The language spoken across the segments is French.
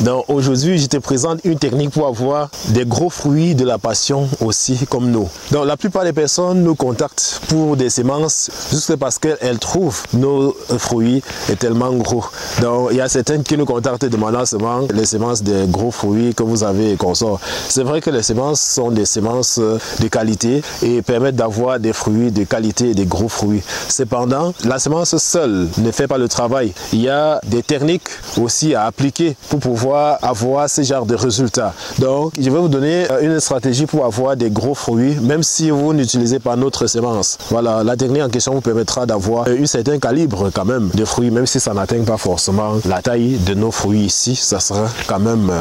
Donc aujourd'hui, je te présente une technique pour avoir des gros fruits de la passion aussi comme nous. Donc la plupart des personnes nous contactent pour des semences juste parce qu'elles trouvent nos fruits est tellement gros. Donc il y a certaines qui nous contactent demandant seulement les semences des gros fruits que vous avez et consorts. C'est vrai que les semences sont des semences de qualité et permettent d'avoir des fruits de qualité et des gros fruits. Cependant, la semence seule ne fait pas le travail. Il y a des techniques aussi à appliquer pour pouvoir avoir ce genre de résultats. Donc, je vais vous donner une stratégie pour avoir des gros fruits, même si vous n'utilisez pas notre semence. Voilà, la technique en question vous permettra d'avoir un certain calibre quand même de fruits, même si ça n'atteint pas forcément la taille de nos fruits ici, ça sera quand même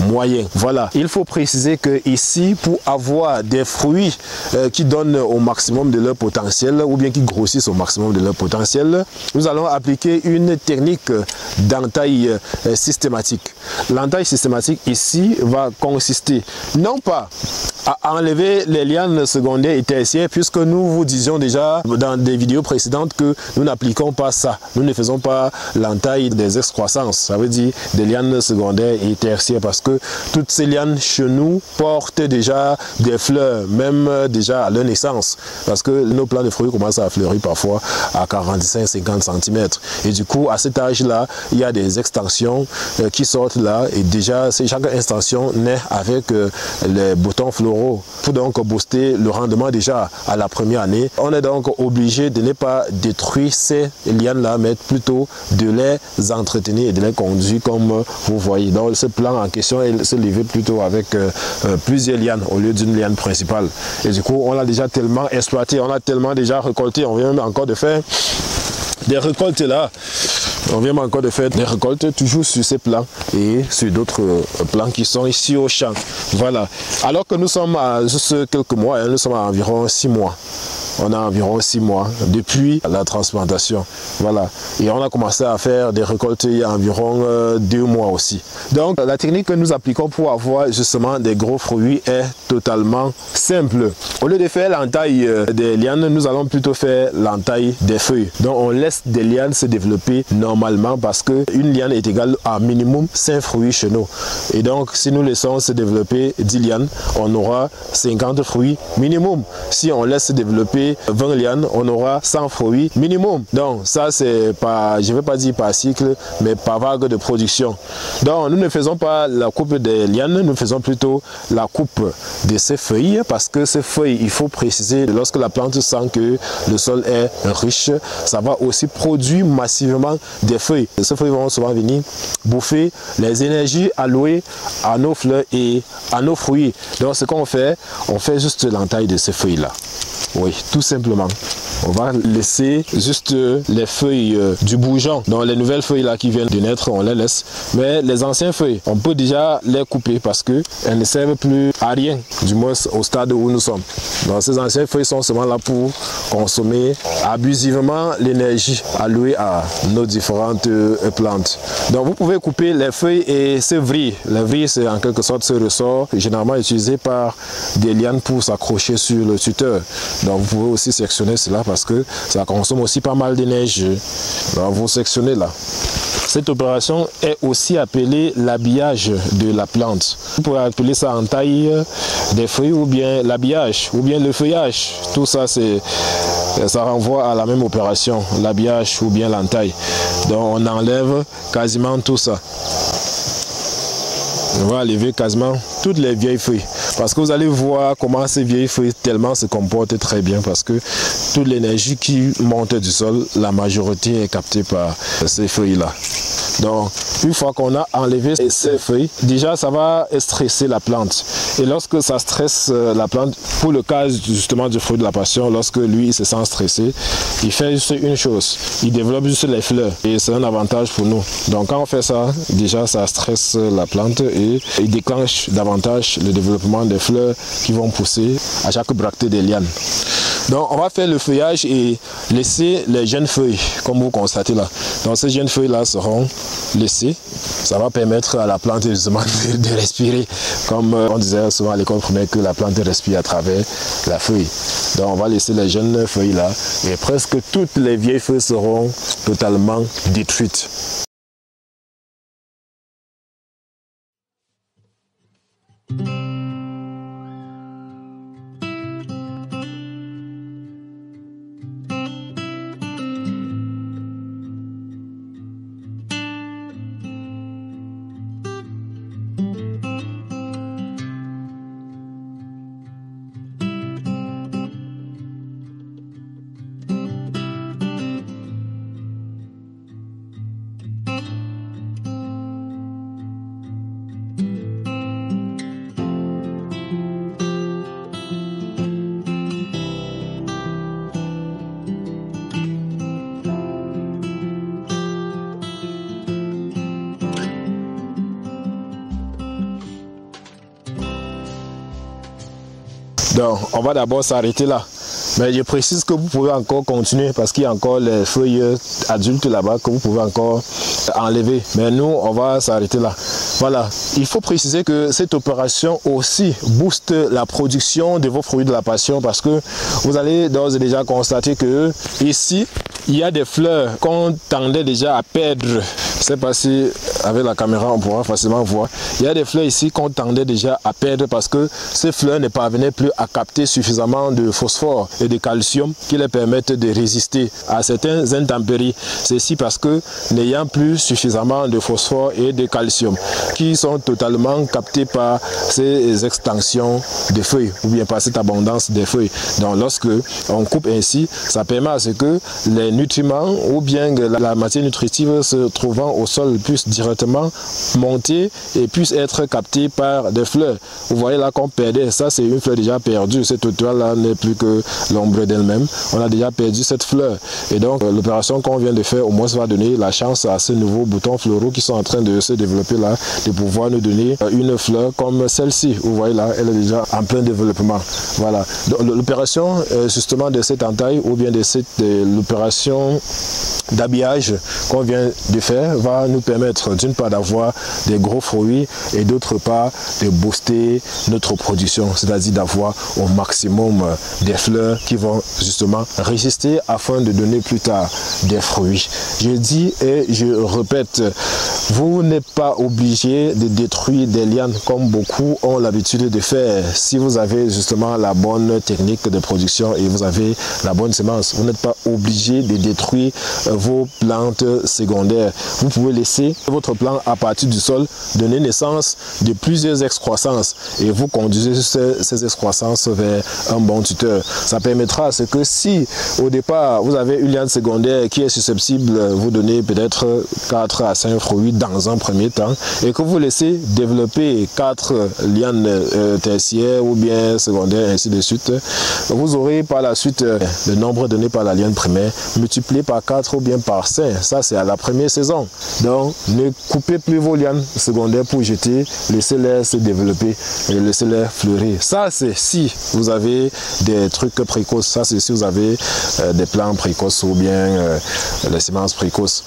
moyen. Voilà, il faut préciser que ici, pour avoir des fruits qui donnent au maximum de leur potentiel ou bien qui grossissent au maximum de leur potentiel, nous allons appliquer une technique d'entaille systématique. L'entaille systématique ici va consister non pas à enlever les lianes secondaires et tertiaires, puisque nous vous disions déjà dans des vidéos précédentes que nous n'appliquons pas ça. Nous ne faisons pas l'entaille des excroissances, ça veut dire des lianes secondaires et tertiaires, parce que toutes ces lianes chez nous portent déjà des fleurs, même déjà à leur naissance, parce que nos plants de fruits commencent à fleurir parfois à 45-50 cm. Et du coup, à cet âge-là, il y a des extensions qui sortent là, et déjà, chaque extension naît avec les boutons floraux. Pour donc booster le rendement déjà à la première année, on est donc obligé de ne pas détruire ces lianes-là, mais plutôt de les entretenir et de les conduire comme vous voyez. Donc ce plan en question, il se levait plutôt avec plusieurs lianes au lieu d'une liane principale. Et du coup, on l'a déjà tellement exploité, on a tellement déjà récolté, on vient même encore de faire des récoltes là. On vient encore de faire des récoltes toujours sur ces plans et sur d'autres plans qui sont ici au champ. Voilà. Alors que nous sommes à juste quelques mois, hein, nous sommes à environ 6 mois. On a environ 6 mois depuis la transplantation. Voilà. Et on a commencé à faire des récoltes il y a environ 2 mois aussi. Donc la technique que nous appliquons pour avoir justement des gros fruits est totalement simple. Au lieu de faire l'entaille des lianes, nous allons plutôt faire l'entaille des feuilles. Donc on laisse des lianes se développer normalement parce qu'une liane est égale à minimum 5 fruits chez nous. Et donc si nous laissons se développer 10 lianes, on aura 50 fruits minimum. Si on laisse se développer 20 lianes, on aura 100 fruits minimum. Donc ça c'est pas, je ne vais pas dire par cycle, mais par vague de production. Donc nous ne faisons pas la coupe des lianes, nous faisons plutôt la coupe de ces feuilles, parce que ces feuilles, il faut préciser, lorsque la plante sent que le sol est riche, ça va aussi produire massivement des feuilles. Ces feuilles vont souvent venir bouffer les énergies allouées à nos fleurs et à nos fruits. Donc ce qu'on fait, on fait juste l'entaille de ces feuilles là. Oui, tout simplement. On va laisser juste les feuilles du bourgeon. Donc les nouvelles feuilles là qui viennent de naître, on les laisse. Mais les anciennes feuilles, on peut déjà les couper parce qu'elles ne servent plus à rien, du moins au stade où nous sommes. Donc ces anciennes feuilles sont seulement là pour consommer abusivement l'énergie allouée à nos différentes plantes. Donc vous pouvez couper les feuilles et ces vrilles. Les vrilles, c'est en quelque sorte ce ressort généralement utilisé par des lianes pour s'accrocher sur le tuteur. Donc vous pouvez aussi sectionner cela parce que ça consomme aussi pas mal d'énergie. Donc vous sectionnez là. Cette opération est aussi appelée l'habillage de la plante. Vous pouvez appeler ça en taille des feuilles ou bien l'habillage ou bien le feuillage. Tout ça, ça renvoie à la même opération, l'habillage ou bien l'entaille. Donc on enlève quasiment tout ça. On va enlever quasiment toutes les vieilles feuilles. Parce que vous allez voir comment ces vieilles feuilles tellement se comportent très bien. Parce que toute l'énergie qui monte du sol, la majorité est captée par ces feuilles-là. Donc, une fois qu'on a enlevé ces feuilles, déjà ça va stresser la plante. Et lorsque ça stresse la plante, pour le cas justement du fruit de la passion, lorsque lui il se sent stressé, il fait juste une chose, il développe juste les fleurs. Et c'est un avantage pour nous. Donc quand on fait ça, déjà ça stresse la plante et il déclenche davantage le développement des fleurs qui vont pousser à chaque bractée des lianes. Donc on va faire le feuillage et laisser les jeunes feuilles, comme vous constatez là. Donc ces jeunes feuilles là seront laissées. Ça va permettre à la plante justement de respirer. Comme on disait souvent à l'école primaire que la plante respire à travers la feuille. Donc on va laisser les jeunes feuilles là et presque toutes les vieilles feuilles seront totalement détruites. Donc, on va d'abord s'arrêter là. Mais je précise que vous pouvez encore continuer parce qu'il y a encore les feuilles adultes là-bas que vous pouvez encore enlever. Mais nous, on va s'arrêter là. Voilà. Il faut préciser que cette opération aussi booste la production de vos fruits de la passion parce que vous allez d'ores et déjà constater que ici, il y a des fleurs qu'on tendait déjà à perdre. Je ne sais pas si avec la caméra on pourra facilement voir. Il y a des fleurs ici qu'on tendait déjà à perdre parce que ces fleurs ne parvenaient plus à capter suffisamment de phosphore et de calcium qui les permettent de résister à certaines intempéries. Ceci parce que n'ayant plus suffisamment de phosphore et de calcium qui sont totalement captés par ces extensions de feuilles ou bien par cette abondance des feuilles. Donc lorsque on coupe ainsi, ça permet à ce que les nutriments ou bien la matière nutritive se trouvant au sol puisse directement monter et puisse être captée par des fleurs. Vous voyez là qu'on perdait, ça c'est une fleur déjà perdue, cette toile là n'est plus que l'ombre d'elle-même. On a déjà perdu cette fleur et donc l'opération qu'on vient de faire au moins va donner la chance à ces nouveaux boutons floraux qui sont en train de se développer là, de pouvoir nous donner une fleur comme celle-ci. Vous voyez là, elle est déjà en plein développement. Voilà. L'opération justement de cette entaille ou bien de l'opération d'habillage qu'on vient de faire va nous permettre d'une part d'avoir des gros fruits et d'autre part de booster notre production, c'est-à-dire d'avoir au maximum des fleurs qui vont justement résister afin de donner plus tard des fruits. Je dis et je répète, vous n'êtes pas obligé de détruire des lianes comme beaucoup ont l'habitude de faire. Si vous avez justement la bonne technique de production et vous avez la bonne semence, vous n'êtes pas obligé de détruire vos plantes secondaires. Vous pouvez laisser votre plant à partir du sol donner naissance de plusieurs excroissances et vous conduisez ces excroissances vers un bon tuteur. Ça permettra à ce que si au départ vous avez une liane secondaire qui est susceptible de vous donner peut-être 4 à 5 fruits dans un premier temps et que vous laissez développer 4 lianes tertiaires ou bien secondaires ainsi de suite, vous aurez par la suite le nombre donné par la liane primaire multiplié par 4 ou bien par 5. Ça c'est à la première saison. Donc ne coupez plus vos lianes secondaires pour jeter, laissez-les se développer et laissez-les fleurir. Ça c'est si vous avez des trucs précoces, ça c'est si vous avez des plants précoces ou bien les semences précoces.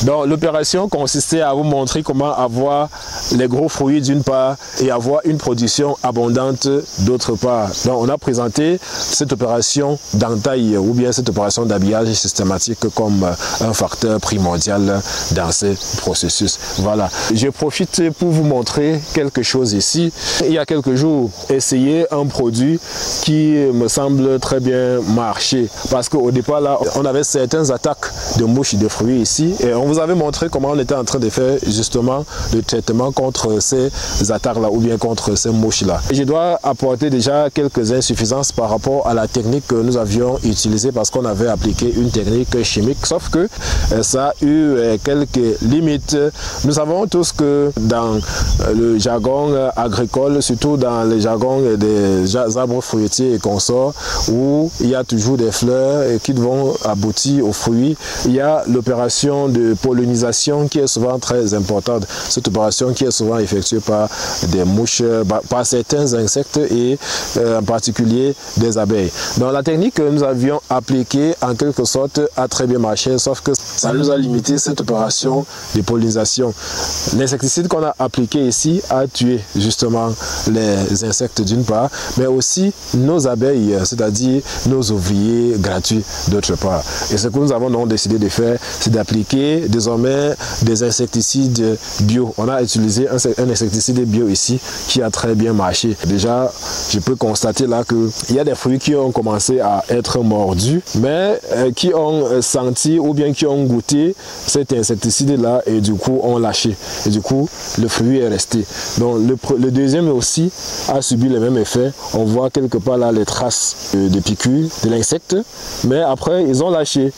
Donc l'opération consistait à vous montrer comment avoir les gros fruits d'une part et avoir une production abondante d'autre part. Donc on a présenté cette opération d'entaille ou bien cette opération d'habillage systématique comme un facteur primordial dans ce processus. Voilà, je profite pour vous montrer quelque chose ici. Il y a quelques jours, essayé un produit qui me semble très bien marcher parce qu'au départ là, on avait certaines attaques de mouches de fruits ici et on vous avait montré comment on était en train de faire justement le traitement contre ces attaques là ou bien contre ces mouches là. Je dois apporter déjà quelques insuffisances par rapport à la technique que nous avions utilisée parce qu'on avait appliqué une technique chimique, sauf que ça a eu quelques limites. Nous savons tous que dans le jargon agricole, surtout dans le jargon des arbres fruitiers et consorts, où il y a toujours des fleurs qui vont aboutir aux fruits, il y a l'opération de pollinisation qui est souvent très importante. Cette opération qui est souvent effectuée par des mouches, par certains insectes et en particulier des abeilles. Donc la technique que nous avions appliquée en quelque sorte a très bien marché, sauf que ça nous a limité cette opération fonction de pollinisation. L'insecticide qu'on a appliqué ici a tué justement les insectes d'une part, mais aussi nos abeilles, c'est-à-dire nos ouvriers gratuits d'autre part. Et ce que nous avons donc décidé de faire, c'est d'appliquer désormais des insecticides bio. On a utilisé un insecticide bio ici qui a très bien marché. Déjà, je peux constater là qu'il y a des fruits qui ont commencé à être mordus, mais qui ont senti ou bien qui ont goûté cet insecticide-là et du coup ont lâché. Et du coup, le fruit est resté. Donc le deuxième aussi a subi le même effet. On voit quelque part là les traces de piqûres de l'insecte, mais après ils ont lâché.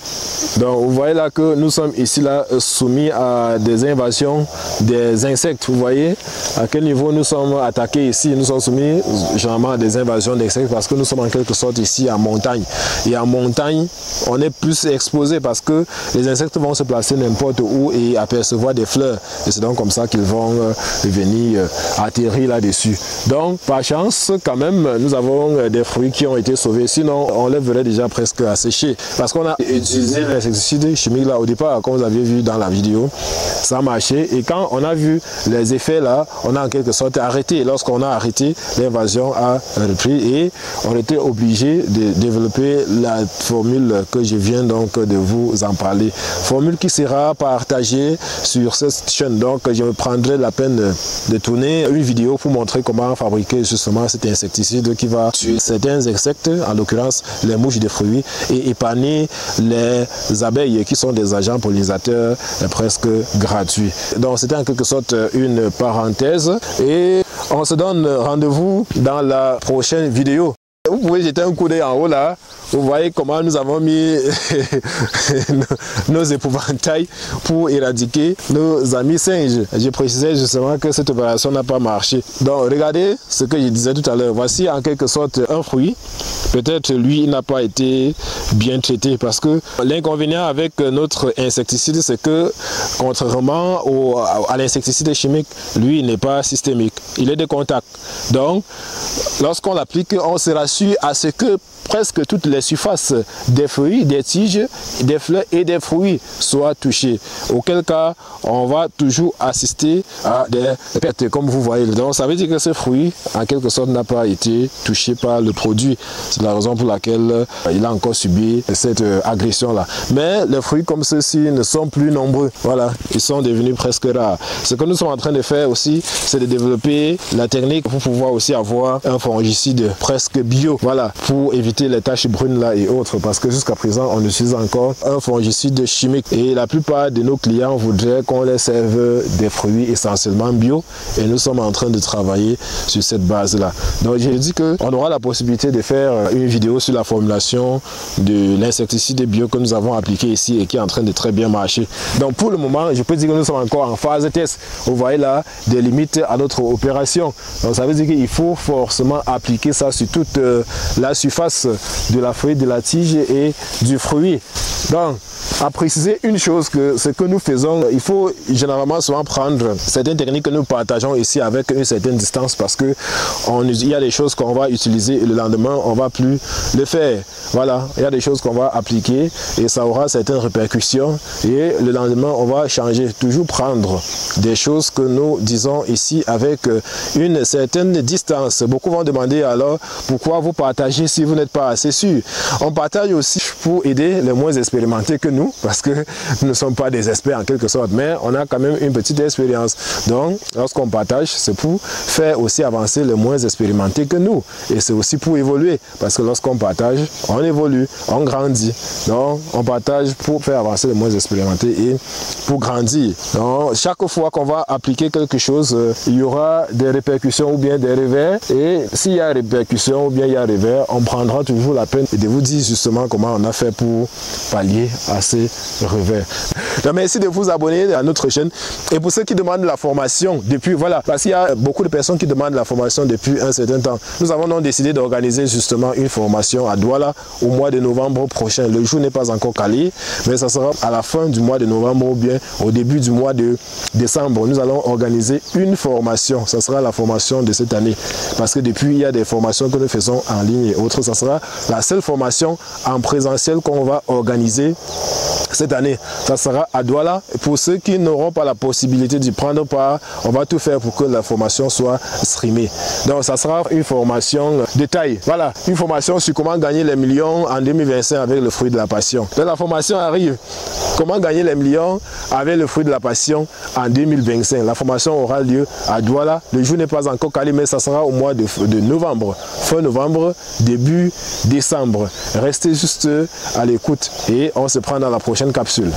Donc vous voyez là que nous sommes ici là soumis à des invasions des insectes. Vous voyez à quel niveau nous sommes attaqués ici. Nous sommes soumis généralement à des invasions d'insectes parce que nous sommes en quelque sorte ici en montagne. Et en montagne, on est plus exposé parce que les insectes vont se placer n'importe où et apercevoir des fleurs. Et c'est donc comme ça qu'ils vont venir atterrir là-dessus. Donc par chance quand même, nous avons des fruits qui ont été sauvés. Sinon, on les verrait déjà presque asséchés. Parce qu'on a utilisé l'insecticide chimique là au départ, comme vous aviez vu dans la vidéo, ça a marché. Et quand on a vu les effets là, on a en quelque sorte arrêté. Et lorsqu'on a arrêté, l'invasion a repris et on était obligé de développer la formule que je viens donc de vous en parler. Formule qui sera partagée sur cette chaîne. Donc je me prendrai la peine de tourner une vidéo pour montrer comment fabriquer justement cet insecticide qui va tuer certains insectes, en l'occurrence les mouches de fruits, et épargner les abeilles qui sont des agents pollinisateurs presque gratuits. Donc c'était en quelque sorte une parenthèse et on se donne rendez-vous dans la prochaine vidéo. Vous pouvez jeter un coup d'œil en haut là, vous voyez comment nous avons mis nos épouvantails pour éradiquer nos amis singes. Je précisais justement que cette opération n'a pas marché. Donc regardez ce que je disais tout à l'heure. Voici en quelque sorte un fruit. Peut-être lui il n'a pas été bien traité parce que l'inconvénient avec notre insecticide c'est que contrairement à l'insecticide chimique, lui il n'est pas systémique, il est de contact. Donc lorsqu'on l'applique, on se rassure à ce que presque toutes les surfaces des fruits, des tiges, des fleurs et des fruits soient touchées. Auquel cas, on va toujours assister à des pertes, comme vous voyez. Donc, ça veut dire que ce fruit, en quelque sorte, n'a pas été touché par le produit. C'est la raison pour laquelle il a encore subi cette agression-là. Mais les fruits comme ceux-ci ne sont plus nombreux. Voilà, ils sont devenus presque rares. Ce que nous sommes en train de faire aussi, c'est de développer la technique pour pouvoir aussi avoir un fongicide presque bio. Voilà, pour éviter les taches brunes là et autres, parce que jusqu'à présent on utilise encore un fongicide chimique et la plupart de nos clients voudraient qu'on les serve des fruits essentiellement bio et nous sommes en train de travailler sur cette base là. Donc j'ai dit qu'on aura la possibilité de faire une vidéo sur la formulation de l'insecticide bio que nous avons appliqué ici et qui est en train de très bien marcher. Donc pour le moment je peux dire que nous sommes encore en phase de test. Vous voyez là des limites à notre opération. Donc ça veut dire qu'il faut forcément appliquer ça sur toute la surface de la feuille, de la tige et du fruit. Donc, à préciser une chose, que ce que nous faisons, il faut généralement souvent prendre certaines techniques que nous partageons ici avec une certaine distance parce que il y a des choses qu'on va utiliser et le lendemain on va plus le faire. Voilà, il y a des choses qu'on va appliquer et ça aura certaines répercussions et le lendemain on va changer. Toujours prendre des choses que nous disons ici avec une certaine distance. Beaucoup vont demander alors pourquoi vous partagez si vous n'êtes pas assez sûr. On partage aussi pour aider les moins expérimentés que nous, parce que nous ne sommes pas des experts en quelque sorte, mais on a quand même une petite expérience. Donc, lorsqu'on partage, c'est pour faire aussi avancer les moins expérimentés que nous. Et c'est aussi pour évoluer, parce que lorsqu'on partage, on évolue, on grandit. Donc, on partage pour faire avancer les moins expérimentés et pour grandir. Donc, chaque fois qu'on va appliquer quelque chose, il y aura des répercussions ou bien des revers. Et s'il y a répercussions ou bien il y a revers, on prendra toujours la peine de vous dire justement comment on a fait pour pallier à ces revers. Donc, merci de vous abonner à notre chaîne. Et pour ceux qui demandent la formation depuis, voilà, parce qu'il y a beaucoup de personnes qui demandent la formation depuis un certain temps. Nous avons donc décidé d'organiser justement une formation à Douala au mois de novembre prochain. Le jour n'est pas encore calé, mais ça sera à la fin du mois de novembre ou bien au début du mois de décembre. Nous allons organiser une formation. Ça sera la formation de cette année. Parce que depuis, il y a des formations que nous faisons en ligne et autres. Ça sera sera la seule formation en présentiel qu'on va organiser cette année. Ça sera à Douala. Pour ceux qui n'auront pas la possibilité d'y prendre part, on va tout faire pour que la formation soit streamée. Donc ça sera une formation détail. Voilà, une formation sur comment gagner les millions en 2025 avec le fruit de la passion. Donc la formation arrive. Comment gagner les millions avec le fruit de la passion en 2025. La formation aura lieu à Douala. Le jour n'est pas encore calé, mais ça sera au mois de novembre. Fin novembre, début décembre. Restez juste à l'écoute et on se prend dans la prochaine capsule.